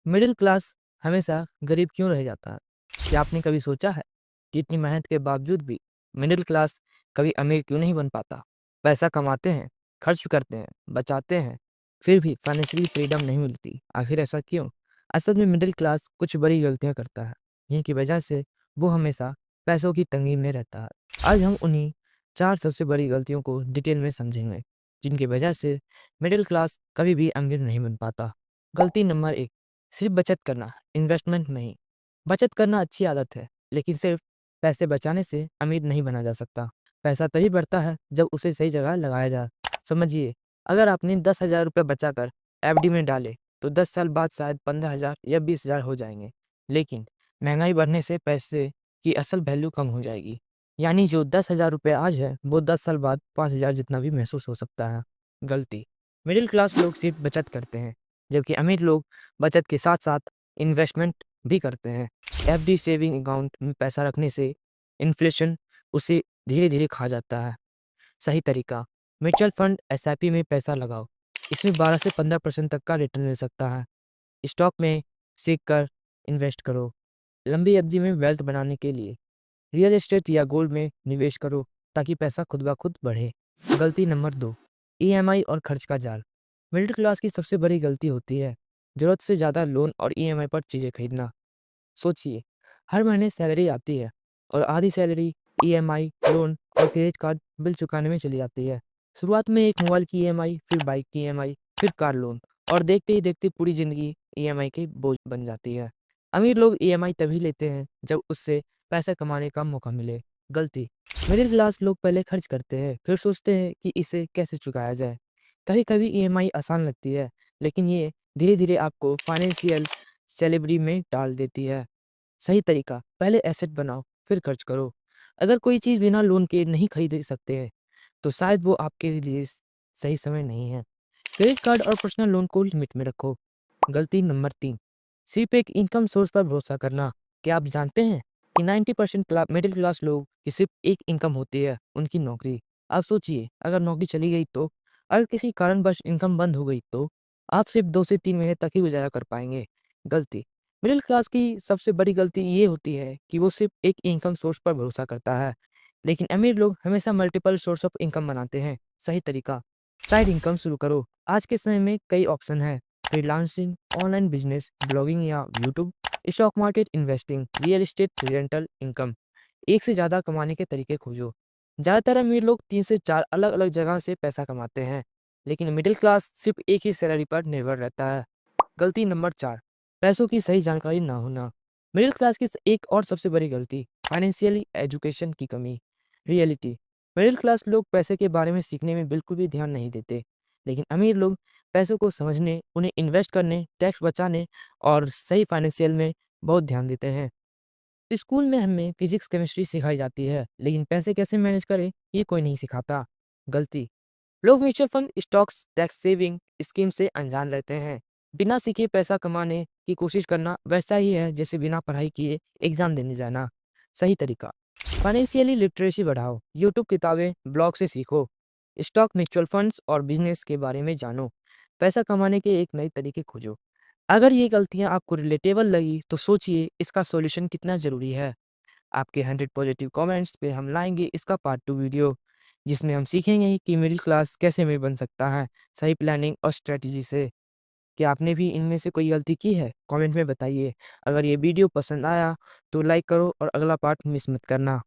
Middle class हमेशा गरीब क्यों रह जाता है? क्या आपने कभी सोचा है कि इतनी मेहनत के बावजूद भी मिडिल क्लास कभी अमीर क्यों नहीं बन पाता? पैसा कमाते हैं, खर्च करते हैं, बचाते हैं, फिर भी फाइनेंशियली फ्रीडम नहीं मिलती। आखिर ऐसा क्यों? असल में मिडिल क्लास कुछ बड़ी गलतियां करता है। यहीं की वजह से वो हमेशा पैसों की तंगी में रहता है। आज हम उन्हीं 4 सबसे बड़ी गलतियों को डिटेल में समझेंगे, जिनकी वजह से मिडिल क्लास कभी भी अमीर नहीं बन पाता। गलती नंबर 1, सिर्फ बचत करना, इन्वेस्टमेंट नहीं। बचत करना अच्छी आदत है, लेकिन सिर्फ पैसे बचाने से अमीर नहीं बना जा सकता। पैसा तभी बढ़ता है जब उसे सही जगह लगाया जाए। समझिए, अगर आपने 10,000 रुपये बचाकर एफडी में डाले, तो 10 साल बाद शायद 15,000 या 20,000 हो जाएंगे। लेकिन महंगाई बढ़ने से पैसे की असल वैल्यू कम हो जाएगी। यानी जो 10,000 रुपये आज है, वो 10 साल बाद 5,000 जितना भी महसूस हो सकता है। गलती, मिडिल क्लास लोग सिर्फ बचत करते हैं, जबकि अमीर लोग बचत के साथ साथ इन्वेस्टमेंट भी करते हैं। एफडी सेविंग अकाउंट में पैसा रखने से इन्फ्लेशन उसे धीरे धीरे खा जाता है। सही तरीका, म्यूचुअल फंड एसआईपी में पैसा लगाओ। इसमें 12 से 15% तक का रिटर्न मिल सकता है। स्टॉक में सीख कर इन्वेस्ट करो। लंबी अवधि में वेल्थ बनाने के लिए रियल एस्टेट या गोल्ड में निवेश करो, ताकि पैसा खुद ब खुद बढ़े। गलती नंबर 2, ईएमआई और खर्च का जाल। मिडिल क्लास की सबसे बड़ी गलती होती है जरूरत से ज़्यादा लोन और ईएमआई पर चीज़ें खरीदना। सोचिए, हर महीने सैलरी आती है और आधी सैलरी ईएमआई, लोन और क्रेडिट कार्ड बिल चुकाने में चली जाती है। शुरुआत में एक मोबाइल की ईएमआई, फिर बाइक की ईएमआई, फिर कार लोन, और देखते ही देखते पूरी ज़िंदगी ईएमआई के बोझ बन जाती है। अमीर लोग ईएमआई तभी लेते हैं जब उससे पैसा कमाने का मौका मिले। गलती, मिडिल क्लास लोग पहले खर्च करते हैं, फिर सोचते हैं कि इसे कैसे चुकाया जाए। कभी कभी ईएमआई आसान लगती है, लेकिन ये धीरे धीरे आपको फाइनेंशियल सेलिब्रिटी में डाल देती है। सही तरीका, पहले एसेट बनाओ, फिर खर्च करो। अगर कोई चीज़ बिना लोन के नहीं खरीद सकते हैं, तो शायद वो आपके लिए सही समय नहीं है। क्रेडिट कार्ड और पर्सनल लोन को लिमिट में रखो। गलती नंबर 3, सिर्फ एक इनकम सोर्स पर भरोसा करना। क्या आप जानते हैं कि 90% मिडिल क्लास लोग की सिर्फ एक इनकम होती है, उनकी नौकरी। आप सोचिए, अगर नौकरी चली गई तो, अगर किसी कारणवश इनकम बंद हो गई तो आप सिर्फ 2 से 3 महीने तक ही गुजारा कर पाएंगे। गलती, मिडिल क्लास की सबसे बड़ी गलती ये होती है कि वो सिर्फ एक इनकम सोर्स पर भरोसा करता है, लेकिन अमीर लोग हमेशा मल्टीपल सोर्स ऑफ इनकम बनाते हैं। सही तरीका, साइड इनकम शुरू करो। आज के समय में कई ऑप्शन हैं: फ्रीलांसिंग, ऑनलाइन बिजनेस, ब्लॉगिंग या YouTube, stock market, investing, real estate, rental income. एक से ज़्यादा कमाने के तरीके खोजो। ज़्यादातर अमीर लोग 3 से 4 अलग अलग जगह से पैसा कमाते हैं, लेकिन मिडिल क्लास सिर्फ एक ही सैलरी पर निर्भर रहता है। गलती नंबर 4, पैसों की सही जानकारी ना होना। मिडिल क्लास की एक और सबसे बड़ी गलती, फाइनेंशियली एजुकेशन की कमी। रियलिटी, मिडिल क्लास लोग पैसे के बारे में सीखने में बिल्कुल भी ध्यान नहीं देते, लेकिन अमीर लोग पैसों को समझने, उन्हें इन्वेस्ट करने, टैक्स बचाने और सही फाइनेंशियल में बहुत ध्यान देते हैं। स्कूल में हमें फिजिक्स केमिस्ट्री सिखाई जाती है, लेकिन पैसे कैसे मैनेज करें ये कोई नहीं सिखाता। गलती, लोग mutual fund, stocks, tax saving scheme से अनजान रहते हैं। बिना सीखे पैसा कमाने की कोशिश करना वैसा ही है जैसे बिना पढ़ाई किए एग्जाम देने जाना। सही तरीका, फाइनेंशियली लिटरेसी बढ़ाओ। यूट्यूब, किताबें, ब्लॉग से सीखो। स्टॉक, म्यूचुअल फंड्स और बिजनेस के बारे में जानो। पैसा कमाने के एक नए तरीके खोजो। अगर ये गलतियां आपको रिलेटेबल लगी तो सोचिए इसका सॉल्यूशन कितना ज़रूरी है। आपके 100 पॉजिटिव कमेंट्स पे हम लाएंगे इसका पार्ट 2 वीडियो, जिसमें हम सीखेंगे कि मिडिल क्लास कैसे में बन सकता है सही प्लानिंग और स्ट्रेटजी से। क्या आपने भी इनमें से कोई गलती की है? कमेंट में बताइए। अगर ये वीडियो पसंद आया तो लाइक करो और अगला पार्ट मिस मत करना।